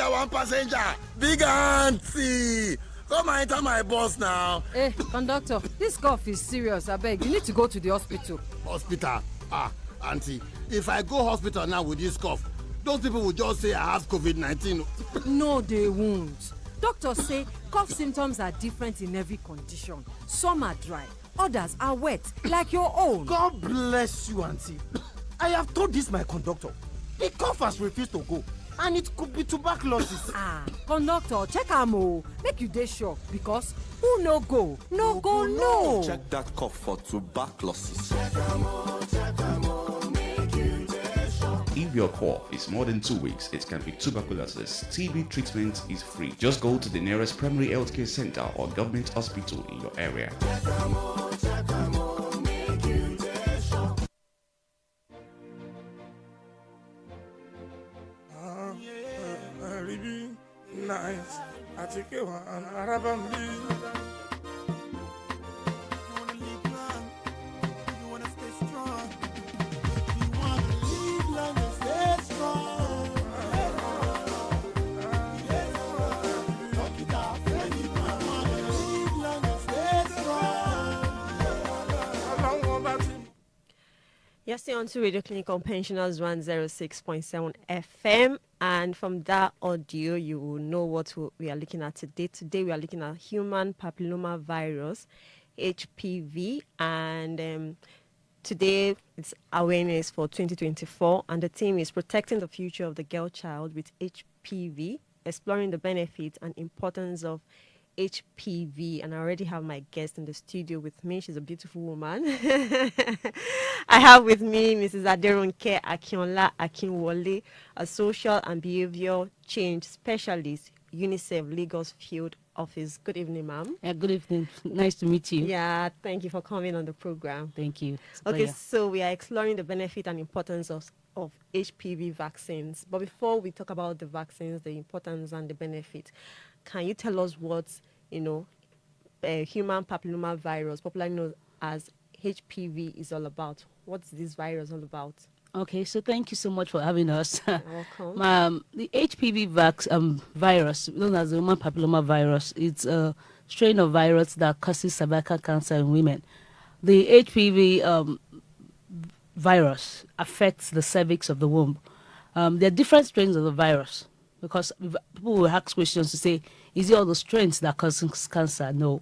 One passenger. Big auntie. Come and enter my bus now. Hey, conductor, this cough is serious. I beg, you need to go to the hospital. Hospital? Auntie, if I go hospital now with this cough, those people will just say I have COVID-19. No, they won't. Doctors say cough symptoms are different in every condition. Some are dry, others are wet, like your own. God bless you, auntie. I have told this my conductor. The cough has refused to go. And it could be tuberculosis. Conductor, check am o. Make you dey sure, because who no go, no go, no. Check that cough for tuberculosis. If your cough is more than 2 weeks, it can be tuberculosis. TB treatment is free. Just go to the nearest primary healthcare center or government hospital in your area. Nice. I take you on Arabam. You're still on to Radio Clinical Pensioners 106.7 FM, and from that audio, you will know what we are looking at today. Today, we are looking at human papilloma virus, HPV, and today it's awareness for 2024, and the theme is protecting the future of the girl child with HPV, exploring the benefits and importance of HPV. And I already have my guest in the studio with me. She's a beautiful woman. I have with me Mrs. Aderonke Akinola Akinwole, a social and behavioral change specialist, UNICEF Lagos Field Office. Good evening, ma'am. Good evening. Nice to meet you. Yeah, thank you for coming on the program. Thank you. Okay, so we are exploring the benefit and importance of HPV vaccines. But before we talk about the vaccines, the importance and the benefit, can you tell us what, human papilloma virus, popularly known as HPV, is all about? What's this virus all about? Okay, so thank you so much for having us. You're welcome. The HPV virus, known as the human papilloma virus, it's a strain of virus that causes cervical cancer in women. The HPV virus affects the cervix of the womb. There are different strains of the virus, because people will ask questions to say, is it all the strains that causes cancer? No.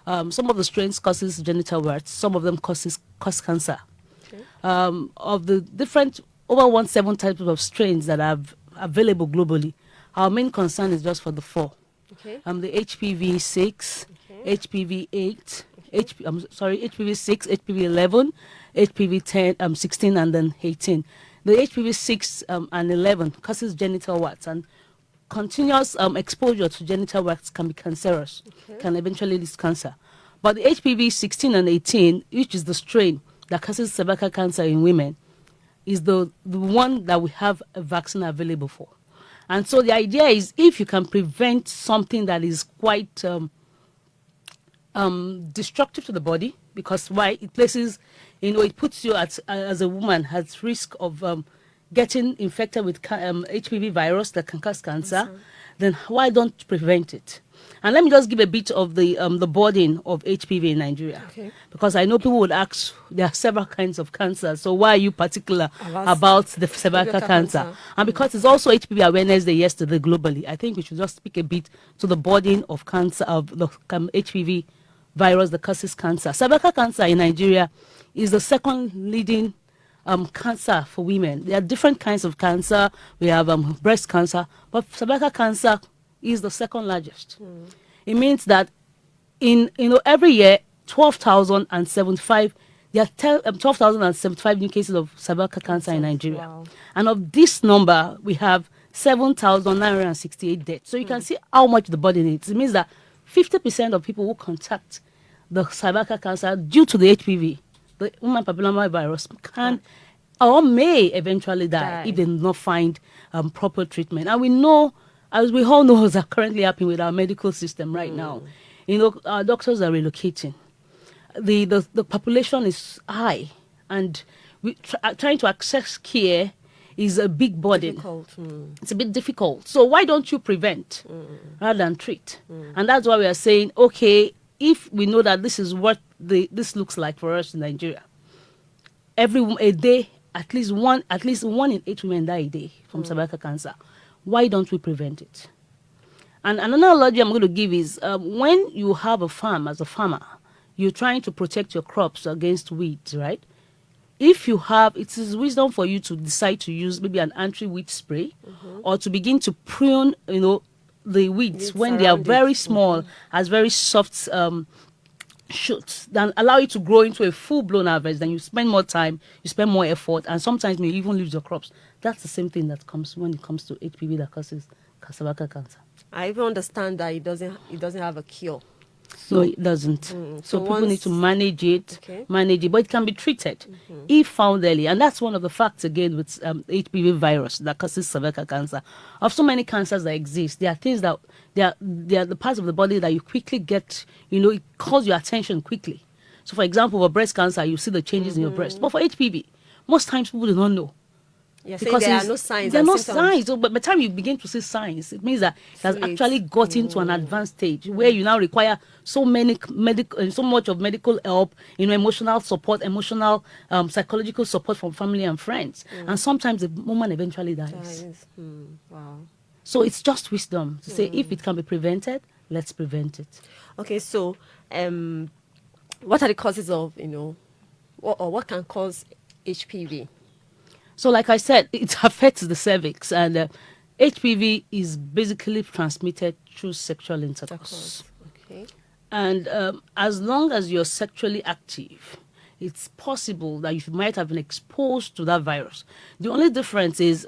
Some of the strains causes genital warts. Some of them cause cancer. Okay. Of the different over 17 types of strains that are available globally, our main concern is just for the 4. Okay. The HPV 6, okay. HPV 8, okay. HPV 6, HPV 11, HPV 10, 16, and then 18. The HPV 6 and 11 causes genital warts, and continuous exposure to genital warts can be cancerous, can eventually lead to cancer. But the HPV 16 and 18, which is the strain that causes cervical cancer in women, is the one that we have a vaccine available for. And so the idea is, if you can prevent something that is quite destructive to the body, because it places, it puts you as a woman at risk of getting infected with HPV virus that can cause cancer, then why don't prevent it? And let me just give a bit of the burden of HPV in Nigeria, because I know people would ask, there are several kinds of cancer, so why are you particular about the cervical cancer? And because it's also HPV Awareness Day yesterday globally, I think we should just speak a bit to the burden of cancer, of the HPV virus that causes cancer. Cervical cancer in Nigeria is the second leading cancer for women. There are different kinds of cancer. We have breast cancer, but cervical cancer is the second largest. It means that in every year 12,075 new cases of cervical cancer in Nigeria. Wow. And of this number, we have 7,968 deaths. So you can see how much the body needs. It means that 50% of people who contact the cervical cancer due to the HPV, the human papilloma virus, can or may eventually die if they do not find proper treatment. And we know, as we all know, what's currently happening with our medical system right now. Our doctors are relocating. the population is high, and trying to access care is a big burden. Difficult. It's a bit difficult. So why don't you prevent rather than treat? And that's why we are saying, okay, if we know that this is what this looks like for us in Nigeria, a day, at least one in 8 women die a day from cervical cancer. Why don't we prevent it? And another analogy I'm going to give is when you have a farm, as a farmer, you're trying to protect your crops against weeds, right? If you have, it is wisdom for you to decide to use maybe an anti-weed spray, or to begin to prune, the weeds when they are very small, as very soft shoots, then allow it to grow into a full-blown harvest. Then you spend more time, you spend more effort, and sometimes you even lose your crops. That's the same thing that comes when it comes to HPV that causes cervical cancer. I even understand that it doesn't have a cure. No, it doesn't. So people need to manage it, but it can be treated if found early. And that's one of the facts, again, with HPV virus that causes cervical cancer. Of so many cancers that exist, there are things that they are the parts of the body that you quickly get, it calls your attention quickly. So, for example, for breast cancer, you see the changes in your breast. But for HPV, most times people do not know. You're saying there are no signs. There are no signs. So, but by the time you begin to see signs, it means that it has actually gotten to an advanced stage where you now require so much of medical help, emotional support, psychological support from family and friends. And sometimes the woman eventually dies. Wow. So it's just wisdom to say if it can be prevented, let's prevent it. Okay, so what are the causes of, or what can cause HPV? So like I said, it affects the cervix, and HPV is basically transmitted through sexual intercourse. Okay. And as long as you're sexually active, it's possible that you might have been exposed to that virus. The only difference is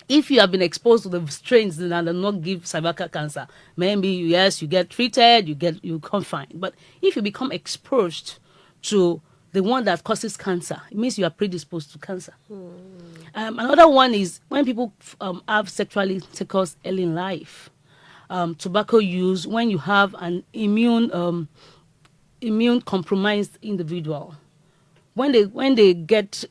if you have been exposed to the strains that do not give cervical cancer, maybe, yes, you get treated, you come fine. But if you become exposed to the one that causes cancer, it means you are predisposed to cancer. Another one is when people have sexual intercourse early in life. Tobacco use, when you have an immune compromised individual, when they get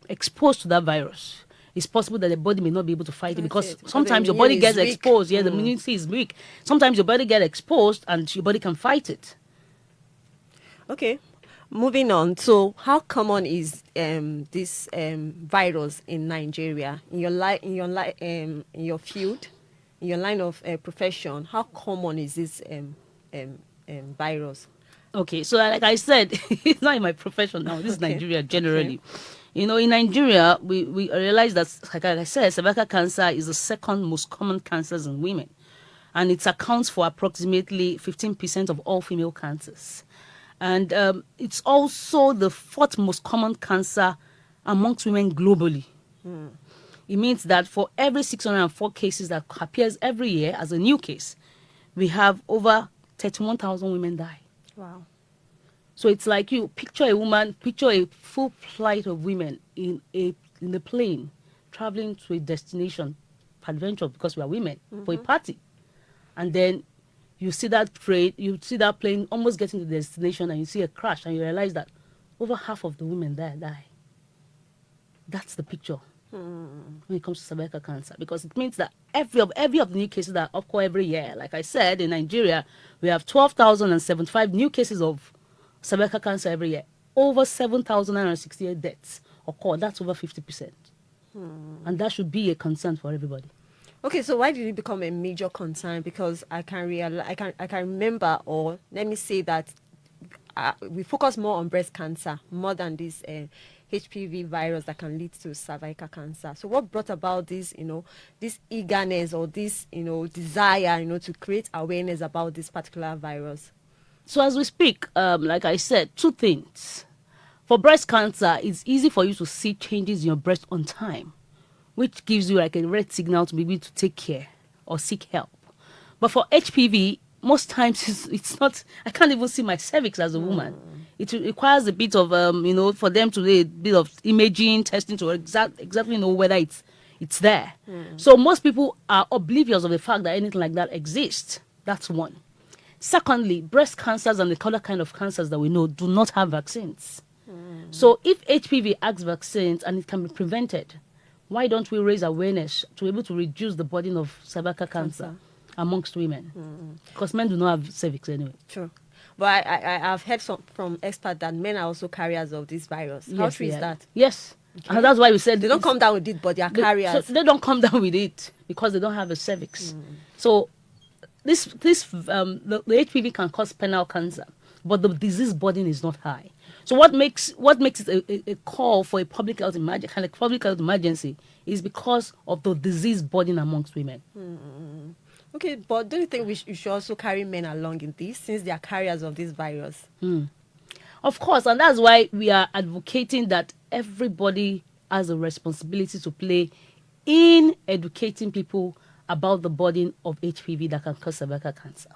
exposed to that virus, it's possible that the body may not be able to fight it, because sometimes your body gets exposed. Yeah, the immunity is weak. Sometimes your body gets exposed and your body can fight it. Okay, moving on. So, how common is this virus in Nigeria? In your field, in your line of profession, how common is this virus? Okay, so like I said, it's not in my profession now. This is Nigeria generally. In Nigeria, we realize that, like I said, cervical cancer is the second most common cancers in women, and it accounts for approximately 15% of all female cancers. And it's also the fourth most common cancer amongst women globally. It means that for every 604 cases that appears every year as a new case, we have over 31,000 women die. Wow. So it's like you picture a full flight of women in the plane traveling to a destination, adventure, because we are women, for a party. And then you see that plane almost getting to the destination, and you see a crash, and you realize that over half of the women there die. That's the picture when it comes to cervical cancer, because it means that every of the new cases that occur every year, like I said, in Nigeria, we have 12,075 new cases of cervical cancer every year. Over 7,968 deaths occur. That's over 50%. And that should be a concern for everybody. Okay, so why did it become a major concern? Because I can remember, or let me say that we focus more on breast cancer more than this HPV virus that can lead to cervical cancer. So what brought about this, this eagerness or this, desire, to create awareness about this particular virus? So as we speak, like I said, two things. For breast cancer, it's easy for you to see changes in your breast on time, which gives you like a red signal to be able to take care or seek help. But for HPV, most times it's not, I can't even see my cervix as a woman. It requires a bit of, for them to do a bit of imaging, testing to exactly know whether it's there. So most people are oblivious of the fact that anything like that exists. That's one. Secondly, breast cancers and the other kind of cancers that we know do not have vaccines. So if HPV acts vaccines and it can be prevented, why don't we raise awareness to be able to reduce the burden of cervical cancer amongst women? Because men do not have cervix anyway. True. But I've heard from experts that men are also carriers of this virus. How true is that? Yes. And that's why we said They don't come down with it, but they are carriers. So they don't come down with it because they don't have a cervix. So the HPV can cause penile cancer, but the disease burden is not high. So what makes it a call for a public health emergency is because of the disease burden amongst women. Okay, but don't you think you should also carry men along in this, since they are carriers of this virus? Of course, and that's why we are advocating that everybody has a responsibility to play in educating people about the burden of HPV that can cause cervical cancer.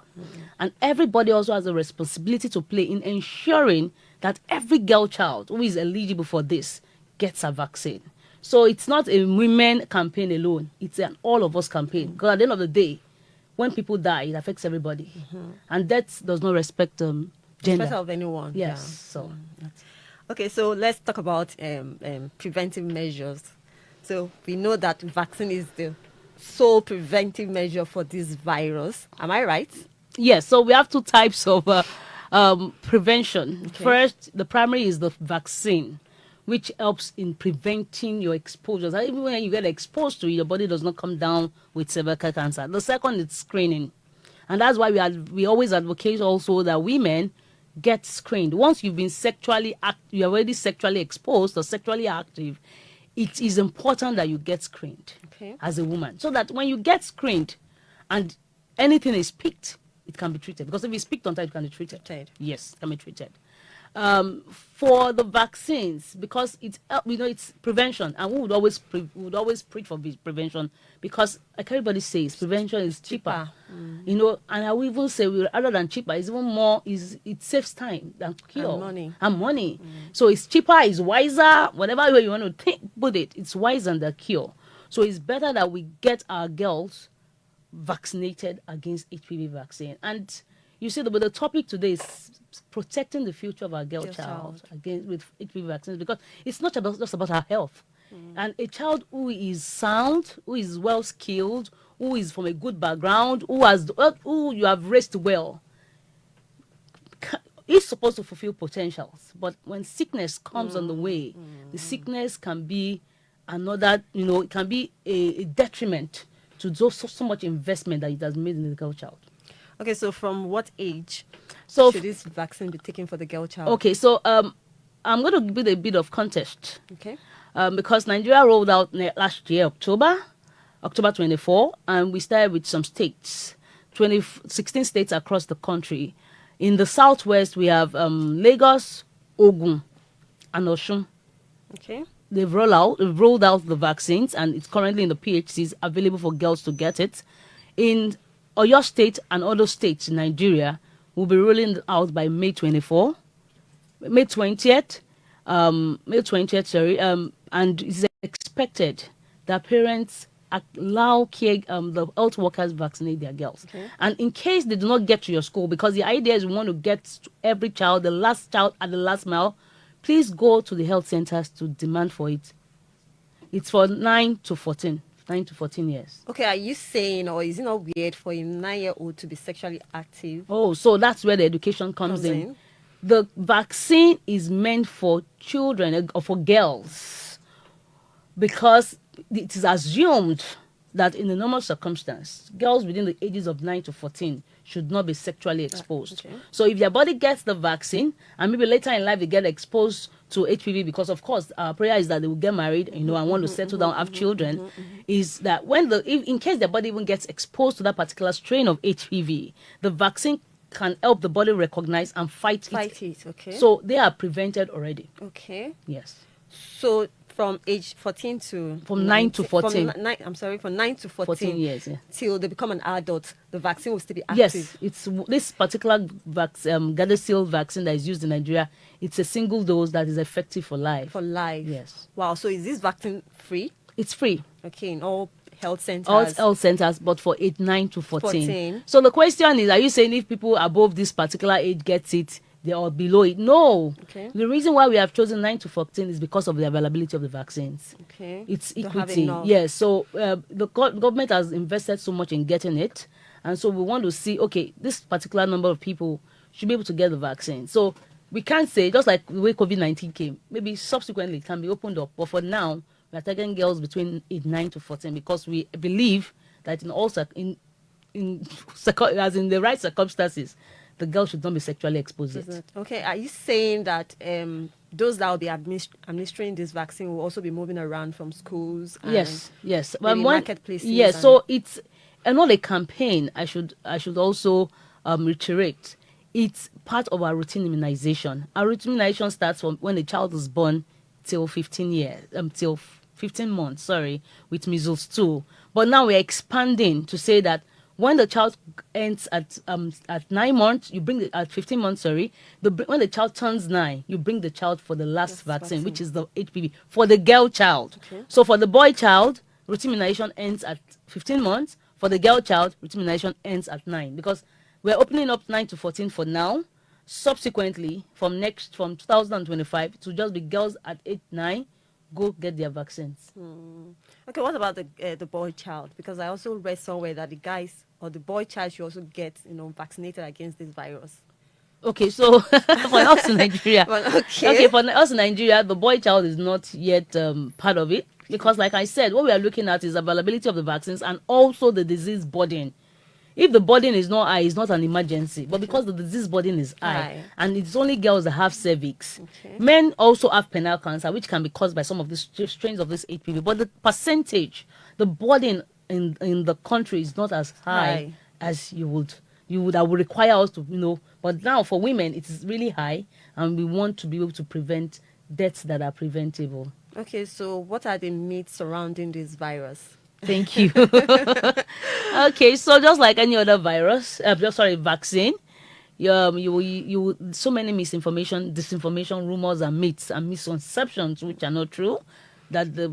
And everybody also has a responsibility to play in ensuring that every girl child who is eligible for this gets a vaccine. So it's not a women campaign alone. It's an all of us campaign. Because at the end of the day, when people die, it affects everybody. And death does not respect gender. Respect of anyone. Yes. Yeah. So Okay, so let's talk about preventive measures. So we know that vaccine is the sole preventive measure for this virus. Am I right? yes, so we have two types of prevention. Okay. First, the primary is the vaccine, which helps in preventing your exposure. So even when you get exposed to it, your body does not come down with cervical cancer. The second is screening. And that's why we always advocate also that women get screened. Once you've been you're already sexually exposed or sexually active, it is important that you get screened as a woman. So that when you get screened and anything is picked, it can be treated. Because if it's picked on time, it can be treated. Yes, it can be treated. For the vaccines, because it's prevention, and we would always preach for prevention, because like everybody says, prevention is cheaper. And I will even say, other than cheaper, it's even more. It saves time than cure and money. So it's cheaper, it's wiser. Whatever way you want to put it, it's wiser than the cure. So it's better that we get our girls vaccinated against HPV vaccine. And you see, the topic today is protecting the future of our girl child with HPV vaccines, because it's not just about her health. And a child who is sound, who is well skilled, who is from a good background, who you have raised well, is supposed to fulfill potentials. But when sickness comes on the way, the sickness can be another, it can be a detriment to so much investment that it has made in the girl child. Okay, so from what age should this vaccine be taken for the girl child? Okay, so I'm going to give it a bit of context. Okay. Because Nigeria rolled out last year, October 24, and we started with some states, 16 states across the country. In the southwest, we have Lagos, Ogun, and Osun. Okay. They've rolled out the vaccines, and it's currently in the PHCs available for girls to get it. In Oyo State and other states in Nigeria will be rolling out by May 20th, and it's expected that parents allow the health workers vaccinate their girls. Okay. And in case they do not get to your school, because the idea is we want to get to every child, the last child at the last mile, please go to the health centers to demand for it. It's for 9 to 14 years. Okay, are you saying, or is it not weird for a 9-year-old to be sexually active? Oh, so that's where the education comes in. The vaccine is meant for children, or for girls, because it is assumed that in the normal circumstance, girls within the ages of 9 to 14 should not be sexually exposed. Okay. So if their body gets the vaccine, and maybe later in life they get exposed to HPV, because of course our prayer is that they will get married, and want to settle down, have children, is that in case their body even gets exposed to that particular strain of HPV, the vaccine can help the body recognize and fight it. Okay. So they are prevented already. Okay. Yes. So from age 14 to... From 9 to 14. From 9 to 14 years, till they become an adult, the vaccine will still be active. Yes, it's this particular Gardasil vaccine that is used in Nigeria. It's a single dose that is effective for life. For life. Yes. Wow. So is this vaccine free? It's free. Okay, in all health centers. all health centers, but for age 9 to 14. 14. So the question is, are you saying if people above this particular age gets it, they are below it? No. Okay. The reason why we have chosen 9 to 14 is because of the availability of the vaccines. Okay. It's Don't have equity. enough. Yes. So the government has invested so much in getting it. And so we want to see, okay, this particular number of people should be able to get the vaccine. So we can't say, just like the way COVID-19 came, maybe subsequently it can be opened up. But for now, we are targeting girls between age 9 to 14 because we believe that in the right circumstances, the girl should not be sexually exposed. Yet. Okay, are you saying that those that will be administering this vaccine will also be moving around from schools? And Yes. maybe marketplaces? Yes, and- so it's not a campaign. I should also reiterate. It's part of our routine immunization. Our routine immunization starts from when the child is born till 15 months, with measles too. But now we're expanding to say that when the child ends at 9 months, you bring at 15 months, when the child turns 9, you bring the child for the last vaccine, which is the HPV for the girl child. Okay. So for the boy child, routine immunization ends at 15 months. For the girl child, routine immunization ends at 9 because we're opening up 9 to 14 for now. Subsequently, from 2025, to just be girls at 8, 9, go get their vaccines. Okay, what about the boy child? Because I also read somewhere that the guys or the boy child should also get vaccinated against this virus. Okay, so for us in Nigeria, Okay. for us in Nigeria, the boy child is not yet part of it because, like I said, what we are looking at is availability of the vaccines and also the disease burden. If the burden is not high, it's not an emergency. But because the disease burden is high, and it's only girls that have cervix, men also have penile cancer, which can be caused by some of the strains of this HPV. But the percentage, the burden in the country is not as high as I would require us to, But now for women, it is really high, and we want to be able to prevent deaths that are preventable. Okay, so what are the myths surrounding this virus? Thank you. Okay, so just like any other vaccine, you so many misinformation, disinformation, rumors, and myths and misconceptions which are not true. That the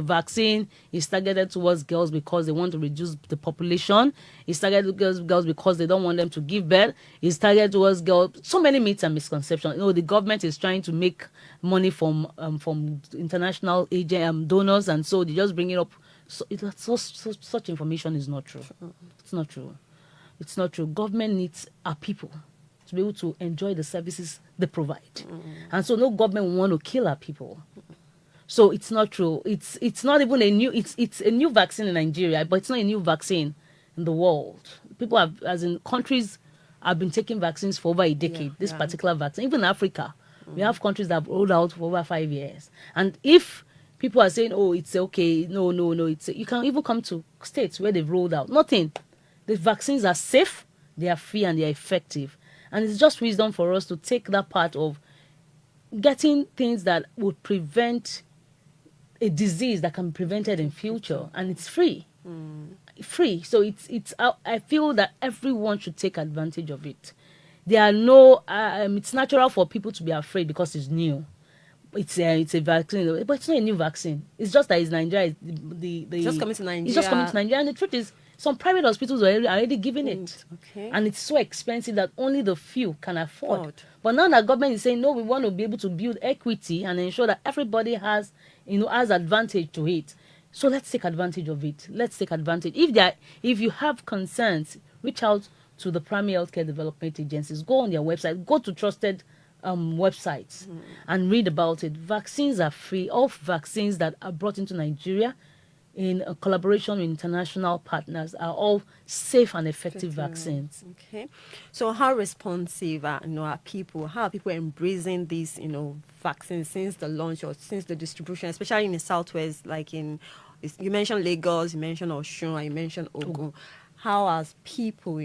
vaccine is targeted towards girls because they want to reduce the population. It's targeted towards girls because they don't want them to give birth. It's targeted towards girls. So many myths and misconceptions. The government is trying to make money from international donors, and so they just bring it up. So such information is not true. It's not true. It's not true. Government needs our people to be able to enjoy the services they provide, and so no government will want to kill our people. So it's not true. It's not even a new. It's a new vaccine in Nigeria, but it's not a new vaccine in the world. People have, as in countries, have been taking vaccines for over a decade. This particular vaccine, even in Africa, we have countries that have rolled out for over 5 years. And if people are saying, "Oh, it's okay," no, you can even come to states where they've rolled out nothing. The vaccines are safe, they are free, and they are effective. And it's just wisdom for us to take that part of getting things that would prevent a disease that can be prevented in future, and it's free. Free. So it's. I feel that everyone should take advantage of it. There are no. It's natural for people to be afraid because it's new. It's a vaccine, but it's not a new vaccine. It's just that it's Nigeria. It's just coming to Nigeria. It's just coming to Nigeria, and the truth is, some private hospitals are already giving it. Okay. And it's so expensive that only the few can afford. But now the government is saying, no, we want to be able to build equity and ensure that everybody has advantage to it. So let's take advantage of it. Let's take advantage. If you have concerns, reach out to the primary healthcare development agencies. Go on their website. Go to trusted websites and read about it. Vaccines are free. All vaccines that are brought into Nigeria in a collaboration with international partners are all safe and effective vaccines. Okay. So how responsive are people? How are people embracing these, vaccines since the launch or since the distribution, especially in the Southwest, like you mentioned Lagos, you mentioned Osun, and you mentioned Ogun. How as people,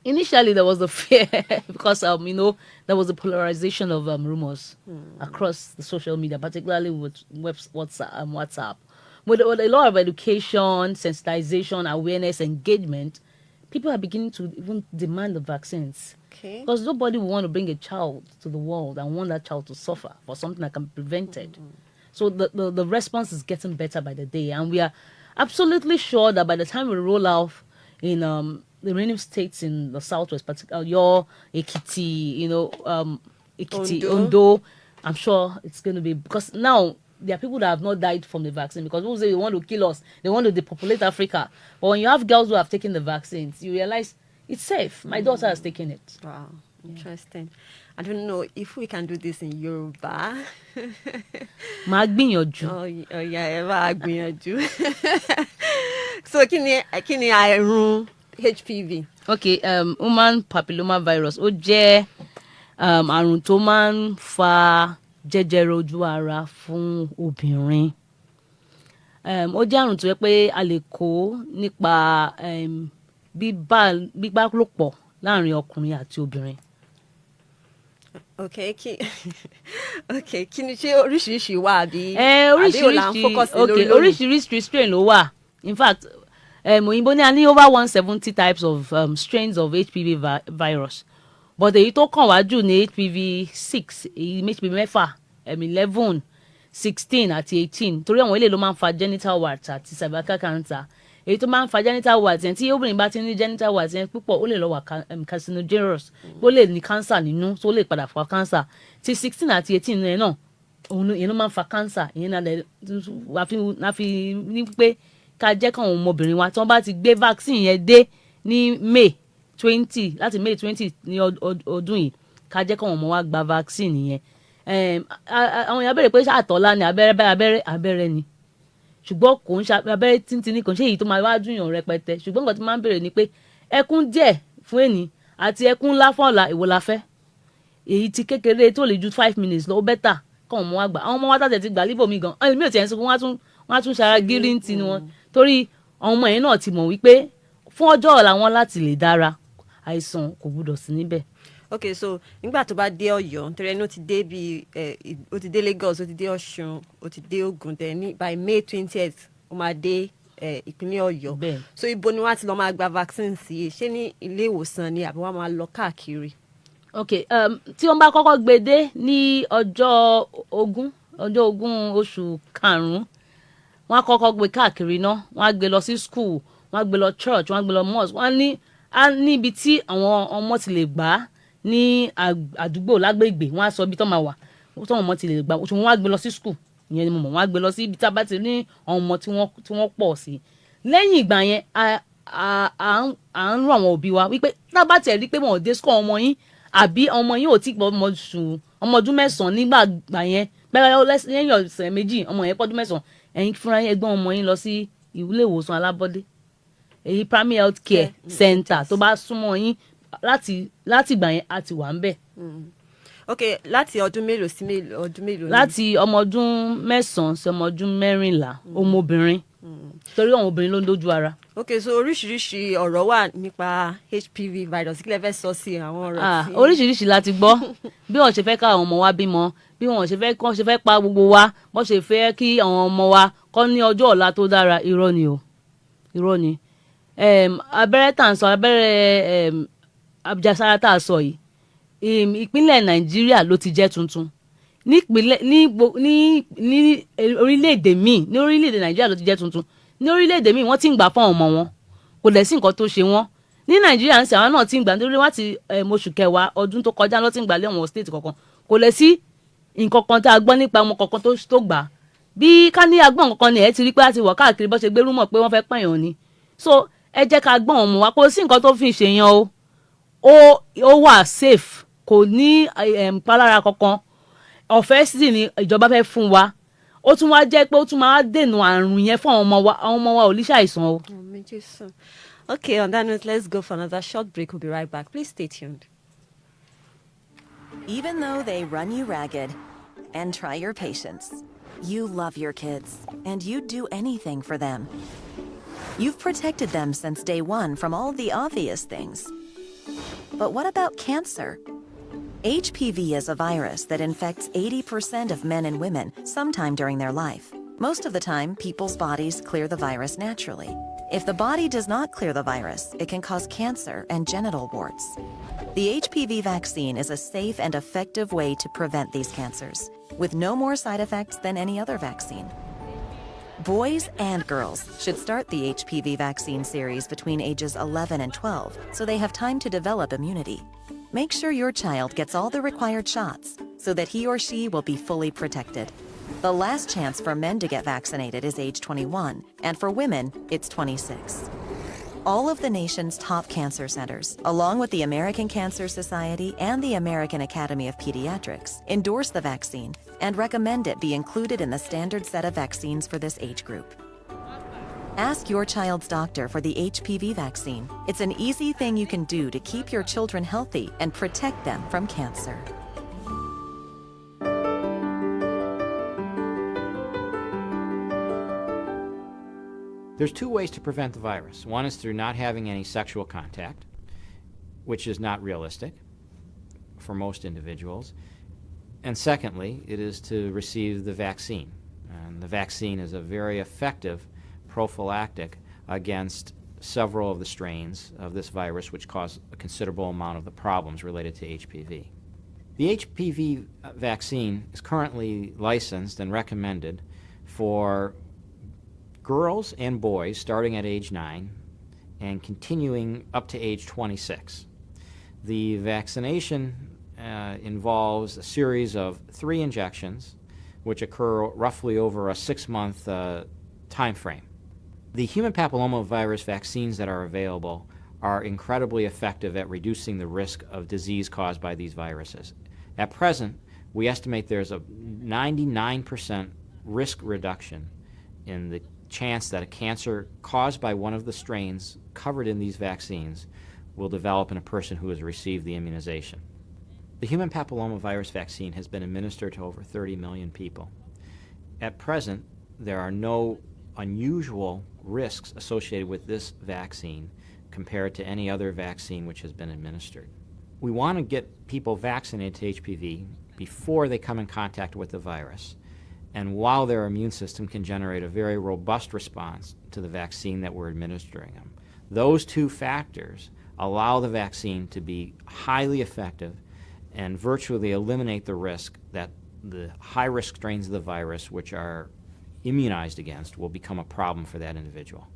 Initially, there was a fear because, there was a polarization of rumors across the social media, particularly with WhatsApp. With a lot of education, sensitization, awareness, engagement, people are beginning to even demand the vaccines. Okay. Because nobody will want to bring a child to the world and want that child to suffer for something that can be prevented. So the response is getting better by the day, and we are absolutely sure that by the time we roll out in the remaining states in the southwest, particularly your Ekiti, Ekiti, Ondo, I'm sure it's going to be, because now there are people that have not died from the vaccine, because people say they want to kill us, they want to depopulate Africa. But when you have girls who have taken the vaccines, you realize it's safe. My daughter has taken it. Wow, interesting. I don't know if we can do this in Yoruba. Màá gbìyànjú. Oh yeah, ẹ bá gbìyànjú. So kí ni àrùn HPV? Okay, human papilloma virus ó jẹ́ àrùn tó máa ń fa jẹjẹrẹ ojú ara fún obìnrin. Ó jẹ́ àrùn tó yẹ pé a lè kó nípa bíbálòpọ̀ láàrin ọkùnrin àti obìnrin. Okay, kí ni ṣé oríṣiríṣi wà àbí ò là ń focus lórí? Oríṣiríṣi strain ló wà. In fact, òyìnbó ní a ní over 170 types of strains of HPV virus. But èyí tó kàn wá jù ní HPV 6, HPV 6, 11, 16 àti 18. Torí àwọn ilé ló máa ń fa genital warts àti cervical cancer. Èyí tó máa ń fa genital warts yẹn tí obìnrin bá ti ní genital warts yẹn púpọ̀ ó lè lọ wà carcinogenous, ó lè ní cancer nínú, tó lè padà fa cancer. Ti 16 àti 18 yẹn náà òun yẹn ló máa ń fa cancer. Ìyẹn náà fi ní pé ká jẹ́ káwọn ọmọbìnrin wa tí wọ́n bá ti gbé vaccine yẹn dé ní May 20 láti May 20 ní ọdún yìí, ká jẹ́ káwọn ọmọ wa gba vaccine yẹn. Àwọn èèyàn béèrè pé ṣàtọ́lá ni abẹ́rẹ́ ni, ṣùgbọ́n kò ń ṣe abẹ́rẹ́ tíntìní, kò ń ṣe èyí tó máa wá dùnyàn rẹpẹtẹ. Ṣùgbọ́n nǹkan tí máa ń béèrè ni pé ẹkún díẹ̀ fún èní àti ẹkún ńlá fún ọ̀la, èwo la fẹ́? Èyí tí kékeré tó lè ju 5 minutes lọ ó bẹ́tà káwọn ọmọ wa gbà. Àwọn ọmọ wa tàtẹ̀ ti gbà líbò mi gan, mi ò tiẹ̀ ń sọ pé wọ́n á tún ṣara gírí ń tinú wọn, torí àwọn ọmọ yẹn náà ti mọ̀ wípé fún ọjọ́ ọ̀la wọn láti lè dára, àìsàn kò gbúdọ̀ sí níbẹ̀. Okay, so nígbà tó bá dé Ọ̀yọ́, nítorí ẹni ó ti dé ó ti dé Lagos, ó ti dé Ọ̀ṣun, ó ti dé Ògùn, then by May 20th ó máa dé ìpínlẹ̀ Ọ̀yọ́. Bẹ́ẹ̀. So ibo ni wọ́n á ti lọ máa gba vaccine sí? Ṣé ní ilé ìwòsàn ni àbí wọ́n máa lọ káàkiri? Okay, tí wọ́n bá kọ́kọ́ gbé dé ní ọjọ́ ogún oṣù karùn-ún, wọ́n á kọ́kọ́ gbé káàkiri náà, wọ́n á gbé lọ sí school, wọ́n á gbé lọ church, wọ́n á gbé lọ mosque, wọ́n á ní ibi tí àwọn ọmọ ti lè gbà ní àdúgbò lágbègbè, wọ́n á sọ ibi tó máa wà tó ọmọ ti lè gbà, wọ́n á gbé lọ sí school, ìyẹn ni mo mọ̀, wọ́n á gbé lọ sí ibi tí a bá ti ní àwọn ọmọ tí wọ́n pọ̀ sí. Lẹ́yìn ìgbà yẹn à ń rán àwọn òbí wa wípé tá a bá tẹ̀ rí pé wọn ò dé school ọmọ yín, àbí ọmọ yín ò tí pọ̀ ọmọ ọdún mẹ́sàn-án nígbà yẹn, bẹ́ẹ̀ lẹ́yìn ọ̀sẹ̀ méjì ọmọ yẹn pọ̀ ọdún mẹ́sàn-án, ẹ̀yin fúnra yín ẹgbọ́n ọmọ yín lọ sí ilé ìwòsàn alábọ́dé, èyí primary health care center tó bá súnmọ́ yín, láti ìgbà yẹn a ti wà ń bẹ̀. Okay, láti ọdún mélòó sí ọdún mélòó? Láti ọmọ ọdún mẹ́sàn-án sí ọmọ ọdún mẹ́rìnlá, ọmọbìnrin, torí àwọn obìnrin ló ń dojú ara. Okay, so oríṣiríṣi ọ̀rọ̀ wà nípa HPV virus, kí lẹ fẹ́ sọ sí àwọn ọ̀rọ̀ tí? Oríṣiríṣi la ti gbọ́, bí wọ́n ṣe fẹ́ ká àwọn ọmọ wa bímọ, bí wọ́n ṣe fẹ́ pa gbogbo wa, bọ́n ṣe fẹ́ kí àwọn ọmọ wa kọ́ ní ọjọ́ ọ̀la tó dára, irọ́ ni. Abẹ́rẹ́ tá à ń sọ, abẹ́rẹ́ àjẹsára tá a sọ yìí, ìpínlẹ̀ Nàìjíríà ló ti jẹ́ tuntun. Ní orílẹ̀-èdè míì, ní orílẹ̀-èdè Nàìjíríà ló ti jẹ́ tuntun. Ní orílẹ̀-èdè míì wọ́n ti ń gbà fún àwọn ọmọ wọn, kò dẹ̀ sí nǹkan tó ṣe wọ́n. Ní Nàìjíríà ń sè àwọn náà ti ń gbà, nítorí wọ́n ti oṣù kẹwàá ọdún tó kọjá ló ti ń gbà lé àwọn state kankan, kò lẹ̀ sí nǹkan kan tá a gbọ́ nípa ọmọ kankan tó gbà. Bí ká ní agbọ́n kankan ni ẹ ti rí pé a ti wọ̀ káàkiri bó ṣe gbé rúmọ̀ pé wọ́n fẹ́ pààyàn ni. So ẹ jẹ́ ká gbọ́n ọmọ wa, kò sí nǹkan tó fi ṣèyàn o, ó wà safe, kò ní palára kankan, ọ̀fẹ́ sì ni ìjọba fẹ́ fún wa. Ó tún wá jẹ́ pé ó tún máa dènà àrùn yẹn fún àwọn ọmọ wa ò ní ṣàìsàn o. Okay, on that note, let's go for another short break. We'll be right back. Please stay tuned. Even though they run you ragged and try your patience, you love your kids and you'd do anything for them. You've protected them since day one from all the obvious things. But what about cancer? HPV is a virus that infects 80% of men and women sometime during their life. Most of the time, people's bodies clear the virus naturally. If the body does not clear the virus, it can cause cancer and genital warts. The HPV vaccine is a safe and effective way to prevent these cancers, with no more side effects than any other vaccine. Boys and girls should start the HPV vaccine series between ages 11 and 12 so they have time to develop immunity. Make sure your child gets all the required shots so that he or she will be fully protected. The last chance for men to get vaccinated is age 21, and for women, it's 26. All of the nation's top cancer centers, along with the American Cancer Society and the American Academy of Pediatrics, endorse the vaccine and recommend it be included in the standard set of vaccines for this age group. Ask your child's doctor for the HPV vaccine. It's an easy thing you can do to keep your children healthy and protect them from cancer. There's two ways to prevent the virus. One is through not having any sexual contact, which is not realistic for most individuals. And secondly, it is to receive the vaccine. And the vaccine is a very effective prophylactic against several of the strains of this virus which cause a considerable amount of the problems related to HPV. The HPV vaccine is currently licensed and recommended for girls and boys starting at age 9 and continuing up to age 26. The vaccination involves a series of 3 injections which occur roughly over a 6-month time frame. The human papillomavirus vaccines that are available are incredibly effective at reducing the risk of disease caused by these viruses. At present, we estimate there's a 99% risk reduction in the chance that a cancer caused by one of the strains covered in these vaccines will develop in a person who has received the immunization. The human papillomavirus vaccine has been administered to over 30 million people. At present, there are no unusual risks associated with this vaccine compared to any other vaccine which has been administered. We want to get people vaccinated to HPV before they come in contact with the virus, and while their immune system can generate a very robust response to the vaccine that we're administering them. Those two factors allow the vaccine to be highly effective and virtually eliminate the risk that the high-risk strains of the virus, which are immunized against, will become a problem for that individual.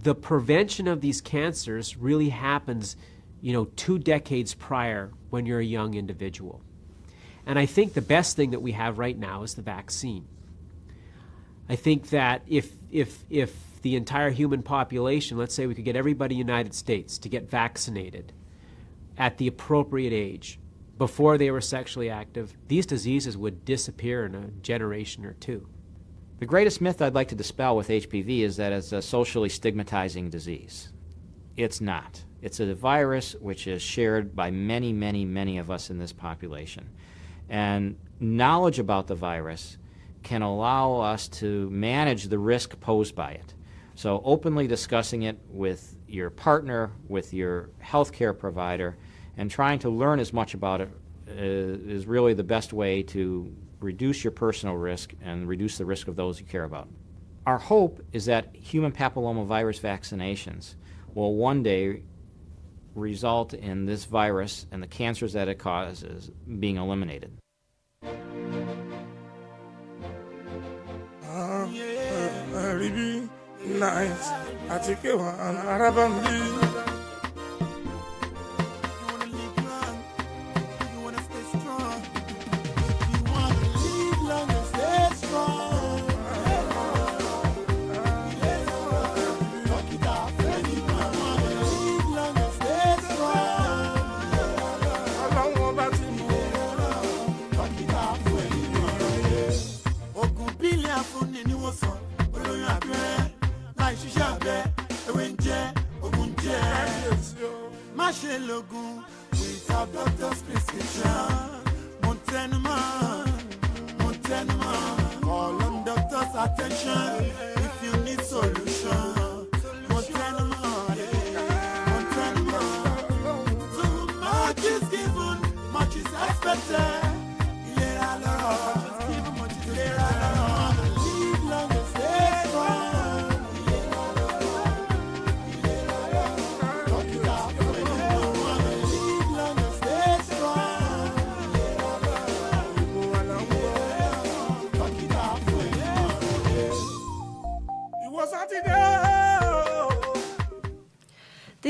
The prevention of these cancers really happens, 2 decades prior when you're a young individual. And I think the best thing that we have right now is the vaccine. I think that if the entire human population, let's say we could get everybody in the United States to get vaccinated at the appropriate age, before they were sexually active, these diseases would disappear in a generation or 2. The greatest myth I'd like to dispel with HPV is that it's a socially stigmatizing disease. It's not. It's a virus which is shared by many, many, many of us in this population. And knowledge about the virus can allow us to manage the risk posed by it. So openly discussing it with your partner, with your healthcare provider, and trying to learn as much about it is really the best way to reduce your personal risk and reduce the risk of those you care about. Our hope is that human papillomavirus vaccinations will one day result in this virus and the cancers that it causes being eliminated. Nice. I take it on Arabam. Without doctor's prescription, Montenement, call on doctor's attention if you need solution. Montenement, too much is given, much is expected. Live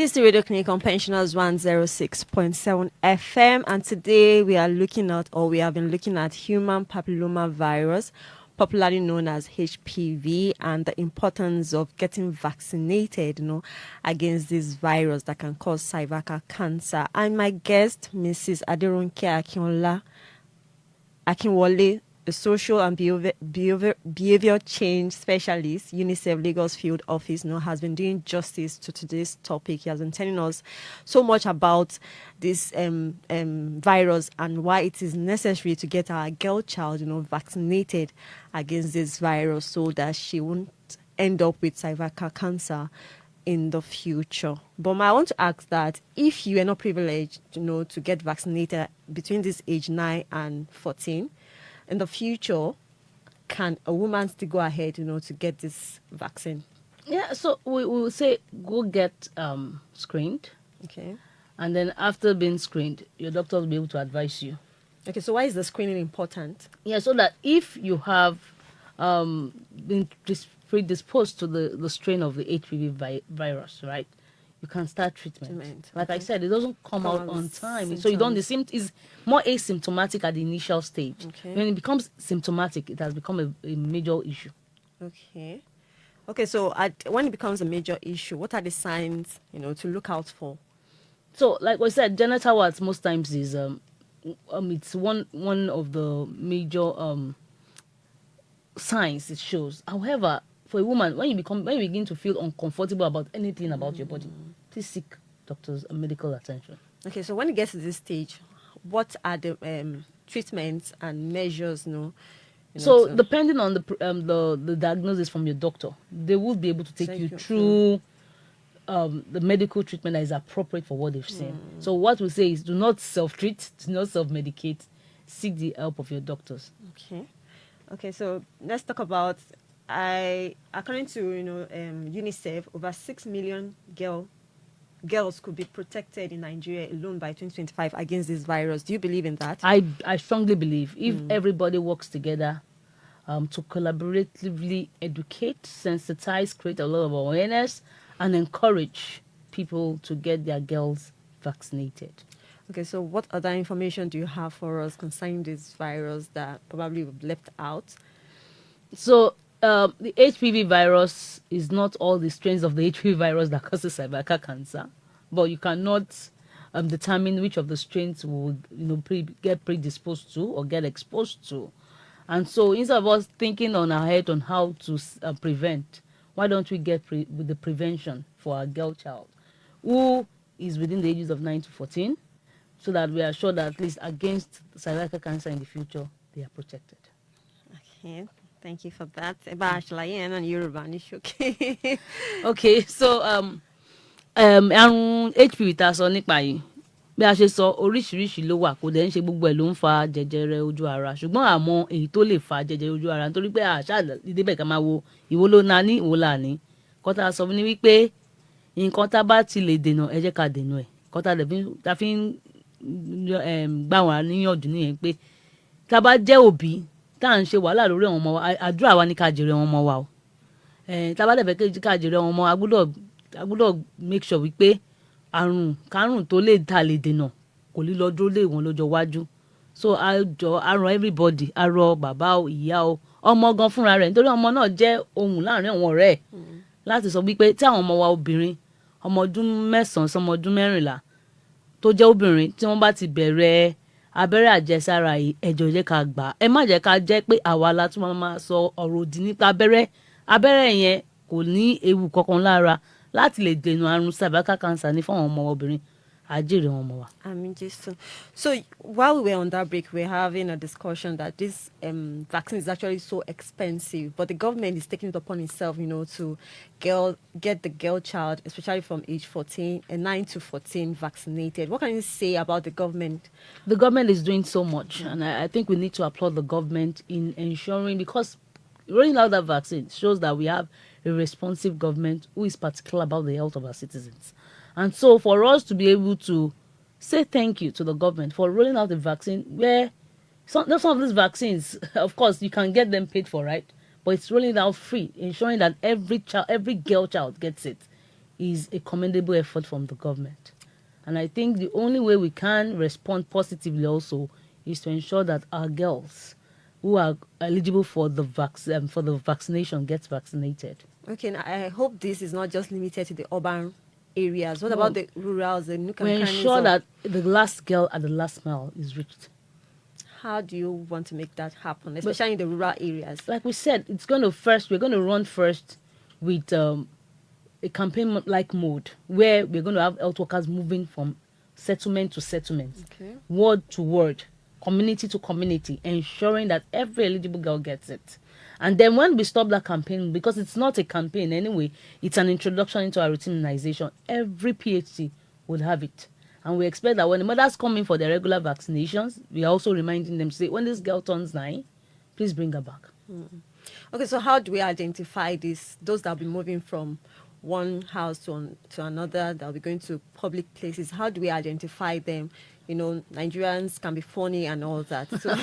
is the Radio Clinic on Pensioners 106.7 FM, and today we have been looking at human papilloma virus, popularly known as HPV, and the importance of getting vaccinated, against this virus that can cause cervical cancer. And my guest, Mrs. Aderonke Akinwole, a social and behavior change specialist, UNICEF Lagos Field Office, has been doing justice to today's topic. He has been telling us so much about this virus and why it is necessary to get our girl child, vaccinated against this virus so that she won't end up with cervical cancer in the future. But I want to ask that if you are not privileged, to get vaccinated between this age 9 and 14, in the future, can a woman still go ahead, to get this vaccine? Yeah, so we will say go get screened. Okay. And then after being screened, your doctor will be able to advise you. Okay, so why is the screening important? Yeah, so that if you have been predisposed to the strain of the HPV virus, right, you can start treatment. Like I said, it doesn't come out on time. Symptoms. So you don't, it's more asymptomatic at the initial stage. Okay. When it becomes symptomatic, it has become a major issue. Okay. Okay, so when it becomes a major issue, what are the signs, to look out for? So, like I said, genital warts most times is it's one of the major signs it shows. However, for a woman, when you begin to feel uncomfortable about anything about your body, please seek doctors and medical attention. Okay, so when it gets to this stage, what are the treatments and measures? So depending on the diagnosis from your doctor, they will be able to take you through the medical treatment that is appropriate for what they've seen. So what we say is, do not self-treat, do not self-medicate, seek the help of your doctors. Okay. So let's talk about. According to UNICEF, over 6 million girls could be protected in Nigeria alone by 2025 against this virus. Do you believe in that? I strongly believe if everybody works together to collaboratively educate, sensitize, create a lot of awareness, and encourage people to get their girls vaccinated. Okay, so what other information do you have for us concerning this virus that probably we've left out? So the HPV virus is not all the strains of the HPV virus that causes cervical cancer, but you cannot determine which of the strains will get predisposed to or get exposed to. And so instead of us thinking on our head on how to prevent, why don't we get with the prevention for our girl child who is within the ages of 9 to 14, so that we are sure that at least against cervical cancer in the future, they are protected. Okay. Thank you for that. Okay, so àrùn HPV tá a sọ nípa yìí, bí a ṣe sọ oríṣiríṣi ló wà, kò dẹ̀ ń ṣe gbogbo ẹ̀ ló ń fa jẹjẹrẹ ojú ara, ṣùgbọ́n àmọ́ èyí tó lè fa jẹjẹrẹ ojú ara nítorí pé àṣà ìdíbẹ̀ ká máa wo ìwo ló na ní ìwo là ní. Kọ́tà sọ ní wípé nǹkan tá bá ti lè dènà ẹ jẹ́ ká dènà ẹ̀. Kọ́tà tá fi ń gbà wọ́n níyànjú nìyẹn pé tá bá jẹ́ òbí tá à ń ṣe wàhálà lórí àwọn ọmọ wa, àdúrà wa ní ká jèrè àwọn ọmọ wa o. Tá bá dẹ̀ fẹ́ ká jèrè àwọn ọmọ, a gbọ́dọ̀ make sure wípé kárùn tó lè ta lè dènà kò ní lọ dúró lé wọn lọ́jọ́ iwájú. So a rọ everybody, a rọ bàbá o, ìyá o, ọmọ gan fúnra rẹ̀, nítorí ọmọ náà jẹ́ ohun láàrin àwọn ọ̀rẹ́ ẹ̀, láti sọ wípé tí àwọn ọmọ wa obìnrin ọmọ ọdún 9 sọmọ ọdún 14 tó jẹ́ obìnrin tí wọ́n bá ti bẹ̀rẹ̀ abẹ́rẹ́ àjẹsára ẹ̀jọ̀ jẹ́ ká gbà. Ẹ má jẹ́ ká jẹ́ pé àwa la tún máa sọ ọ̀rọ̀ òdì nípa abẹ́rẹ́ yẹn kò ní ewu kankan lára láti lè dènà àrùn cervical cancer ní fún àwọn ọmọ obìnrin. Àjèrè wọn mọ̀ wá. So while we were on that break, we were having a discussion that this vaccine is actually so expensive, but the government is taking it upon itself, to get the girl child, especially from age 14 and 9 to 14, vaccinated. What can you say about the government? The government is doing so much, and I think we need to applaud the government in ensuring, because rolling out that vaccine shows that we have a responsive government who is particular about the health of our citizens. And so for us to be able to say thank you to the government for rolling out the vaccine, where some of these vaccines, of course, you can get them paid for, right? But it's rolling out free, ensuring that every girl child gets it. is a commendable effort from the government. And I think the only way we can respond positively also is to ensure that our girls who are eligible for the vaccination gets vaccinated. Okay, now I hope this is not just limited to the urban areas. What about the rurals, the nook and We crannies ensure of- that the last girl at the last mile is reached. How do you want to make that happen, especially in the rural areas? Like we said, we're going to run first with a campaign-like mode where we're going to have health workers moving from settlement to settlement, ward to ward, community to community, ensuring that every eligible girl gets it. And then when we stop that campaign, because it's not a campaign anyway, it's an introduction into our routine immunization, every PhD would have it. And we expect that when the mothers come in for their regular vaccinations, we are also reminding them to say, when this girl turns 9, please bring her back. Okay, so how do we identify those that will be moving from one house to another, that will be going to public places? How do we identify them? You know, Nigerians can be funny and all that. So,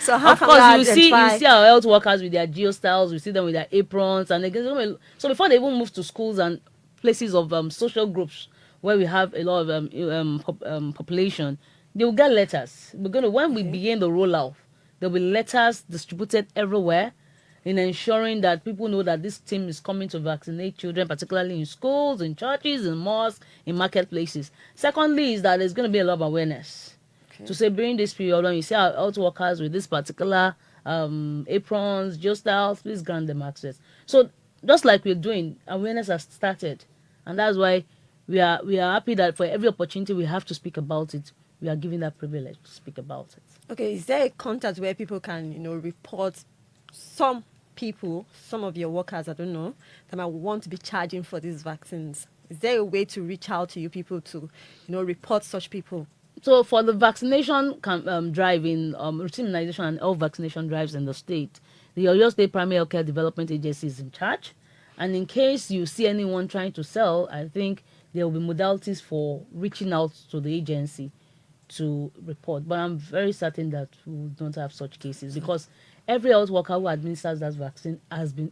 so how of can course, we you identify? see our health workers with their geostyles, we see them with their aprons, and again, so before they even move to schools and places of social groups where we have a lot of population, they will get letters. When we begin the rollout, there will be letters distributed everywhere in ensuring that people know that this team is coming to vaccinate children, particularly in schools, in churches, in mosques, in marketplaces. Secondly is that there's going to be a lot of awareness. To say during this period, when you see our health workers with this particular aprons, geostyles, please grant them access. So just like we're doing, awareness has started. And that's why we are happy that for every opportunity we have to speak about it, we are given that privilege to speak about it. Okay, is there a contact where people can, report some of your workers, I don't know, that might want to be charging for these vaccines? Is there a way to reach out to you people to, report such people? So for the vaccination drive in routine immunization and all vaccination drives in the state, the Oyo State Primary Health Care Development Agency is in charge. And in case you see anyone trying to sell, I think there will be modalities for reaching out to the agency to report. But I'm very certain that we don't have such cases because every health worker who administers that vaccine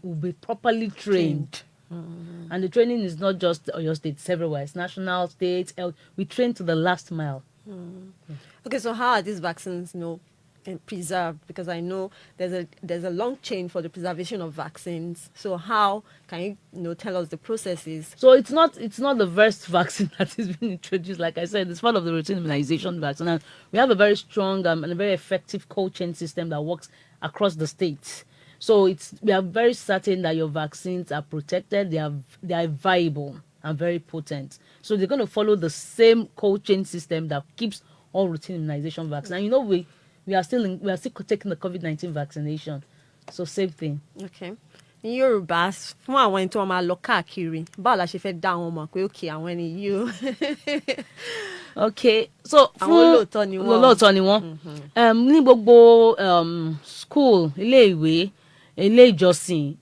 will be properly trained. And the training is not just Oyo State, it's everywhere. It's national, state, health. We train to the last mile. Okay, so how are these vaccines, preserved? Because I know there's a long chain for the preservation of vaccines. So how can you, tell us the processes? So it's not the first vaccine that is being introduced. Like I said, it's part of the routine immunization vaccine. And we have a very strong and a very effective cold chain system that works across the states. So we are very certain that your vaccines are protected. They are viable and very potent. So they're going to follow the same cold chain system that keeps all routine immunization vaccines. And we are still taking the COVID-19 vaccination. So same thing. Okay. In Yorùbá, fún àwọn tó máa lọ káàkiri, báwo la ṣe fẹ́ dá wọn mọ̀ pé okay àwọn ẹni yìí. Okay, so àwọn olóòótọ́ ni wọ́n. Ní gbogbo school, ilé ìwé, ilé ìjọsìn,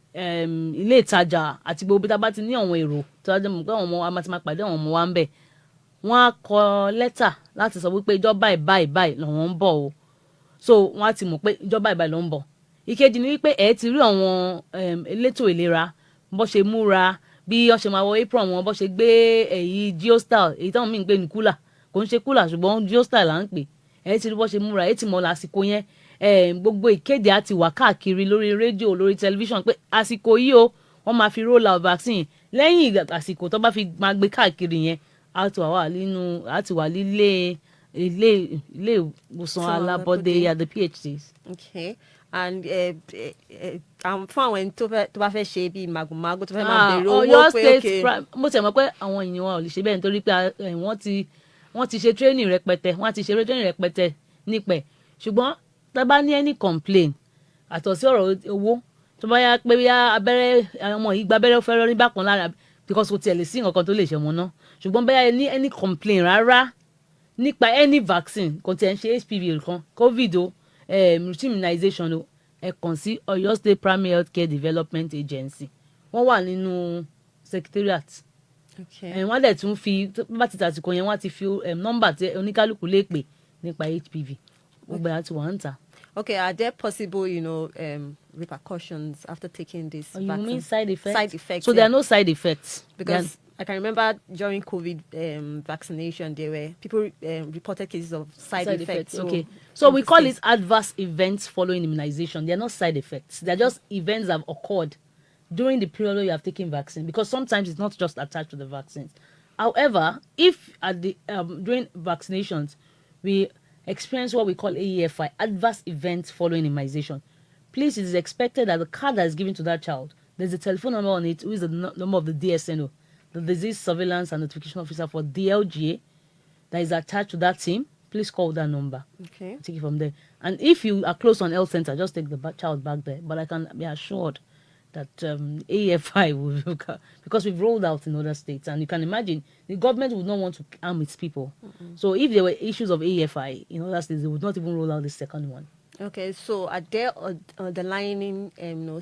ilé ìtajà àti gbogbo bí tá bá ti ní àwọn èrò tó wá jẹ́ mọ̀ pé àwọn ọmọ wa máa ti máa pàdé àwọn ọmọ wa ń bẹ̀. Wọ́n á kọ lẹ́tà láti sọ wípé ìjọ báyìí làwọn ń bọ̀ o. So wọ́n á ti mọ̀ pé ìjọ báyìí ló ń bọ̀. Ìkejì ni wípé ẹ ti rí àwọn elétò ìlera bó ṣe múra, bí wọ́n ṣe máa wọ apron wọn, bó ṣe gbé èyí geostyle, èyí táwọn míì ń gbé ní kúlà, kò ń ṣe kúlà ṣùgbọ́n geostyle là ń pè. Ẹ ti rí bó ṣe múra, ẹ ti mọ̀ lásìkò yẹn. Gbogbo ìkéde á ti wà káàkiri lórí rédíò, lórí tẹlifíṣàn pé àsìkò yìí o wọ́n máa fi roll out vaccine. Lẹ́yìn àsìkò tó bá fi máa gbé káàkiri yẹn, á ti wà lílé ilé ìwòsàn alábọ́dé at the PhDs. Okay. And fún àwọn ẹni tó bá fẹ́ ṣe bíi màgòmágó tó fẹ́ máa bèrè owó pé okay. Mo tẹ̀ mọ́ pé àwọn èèyàn wọn ò lè ṣe bẹ́ẹ̀ nítorí pé wọ́n ti ṣe training rẹpẹtẹ nípẹ̀. Ṣùgbọ́n tá bá ní any complain àtọ̀ sí ọ̀rọ̀ owó tó bá yá pé abẹ́rẹ́ ọmọ yìí gba abẹ́rẹ́ fẹ́rẹ́ ní bákan lára because kò tiẹ̀ lè sí nǹkan tó lè ṣe wọn náà. Ṣùgbọ́n bẹ́ẹ̀ ní any complain rárá nípa any vaccine kò tiẹ̀ ń ṣe HPV kan COVID o routine immunization o ẹ kàn sí Oyo State Primary Health Care Development Agency. Wọ́n wà nínú secretariat. Wọ́n dẹ̀ tún fi bá ti tàsìkò yẹn wọ́n ti fi nọ́mbà tí oníkálukú lè pè nípa HPV. Gbogbo àti wà ń tà. Okay, are there possible, repercussions after taking this Oh, you vaccine? mean side effects? Side effects. So there are no side effects. Because I can remember during COVID vaccination, there were people reported cases of side effects. Okay. So we call it adverse events following immunization. They are not side effects. They are just events that have occurred during the period you have taken vaccine, because sometimes it's not just attached to the vaccines. However, if at the during vaccinations we experience what we call AEFI, adverse events following immunization, please, it is expected that the card that is given to that child, there's a telephone number on it, who is the number of the DSNO, the Disease Surveillance and Notification Officer for DLGA, that is attached to that team. Please call that number. Okay. Take it from there. And if you are close to an health center, just take the child back there. But I can be assured that AFI will, because we've rolled out in other states, and you can imagine the government would not want to harm its people. So if there were issues of AFI in other states, they would not even roll out the second one. Okay, so are there underlying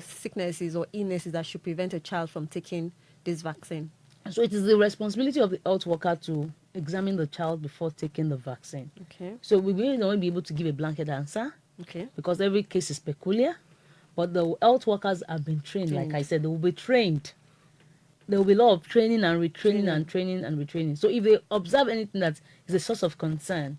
sicknesses or illnesses that should prevent a child from taking this vaccine? So it is the responsibility of the health worker to examine the child before taking the vaccine. Okay. So we will not be able to give a blanket answer. Okay. Because every case is peculiar. But the health workers have been trained. Like I said, they will be trained. There will be a lot of training and retraining and training and retraining. So if they observe anything that is a source of concern,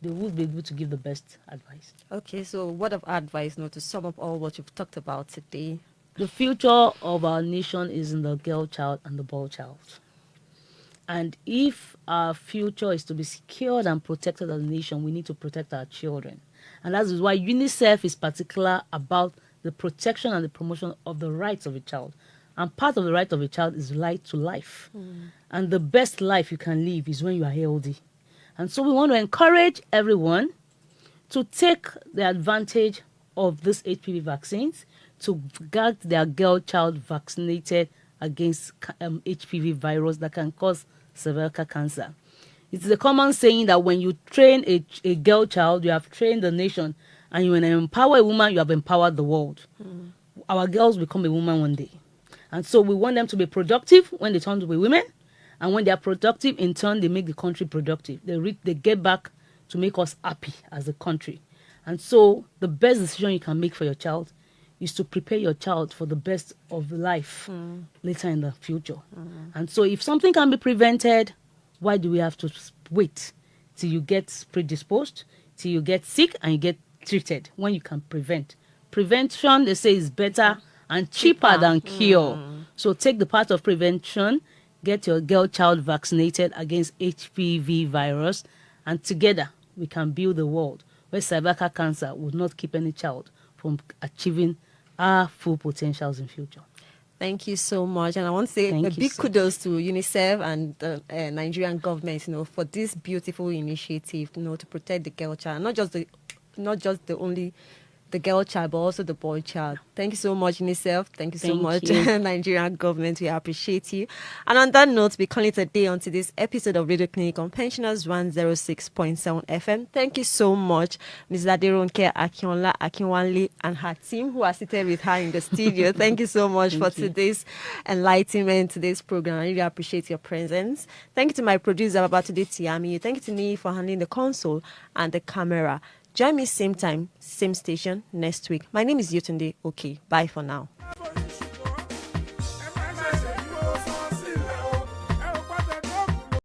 they will be able to give the best advice. Okay, so what of advice to sum up all what you've talked about today? The future of our nation is in the girl child and the boy child. And if our future is to be secured and protected as a nation, we need to protect our children. And that is why UNICEF is particular about the protection and the promotion of the rights of a child. And part of the right of a child is right to life. And the best life you can live is when you are healthy. And so we want to encourage everyone to take the advantage of these HPV vaccines, to get their girl child vaccinated against HPV virus that can cause cervical cancer. It's a common saying that when you train a girl child, you have trained the nation, and when you empower a woman, you have empowered the world. Our girls become a woman one day. And so we want them to be productive when they turn to be women, and when they are productive, in turn, they make the country productive. They get back to make us happy as a country. And so the best decision you can make for your child is to prepare your child for the best of life later in the future. And so if something can be prevented, why do we have to wait till you get predisposed, till you get sick and you get treated when you can prevent? Prevention, they say, is better and cheaper than cure. So take the part of prevention, get your girl child vaccinated against HPV virus, and together we can build a world where cervical cancer would not keep any child from achieving our full potentials in future. Thank you so much. And I want to say a big kudos to UNICEF and the Nigerian government, for this beautiful initiative, to protect the girl child, not just the girl child, but also the boy child. Thank you so much, UNICEF. Thank you so much, Nigerian government. We appreciate you. And on that note, we call it a day on today's episode of Radio Clinic on Pensioners 106.7 FM. Thank you so much, Ms. Laderonke Akinola Akinwanle and her team who are seated with her in the studio. Thank you so much for today's enlightenment, today's program. I really appreciate your presence. Thank you to my producer, Babatunde Tiami. Thank you to me for handling the console and the camera. Join me same time, same station next week. My name is Yetunde. Okay, bye for now.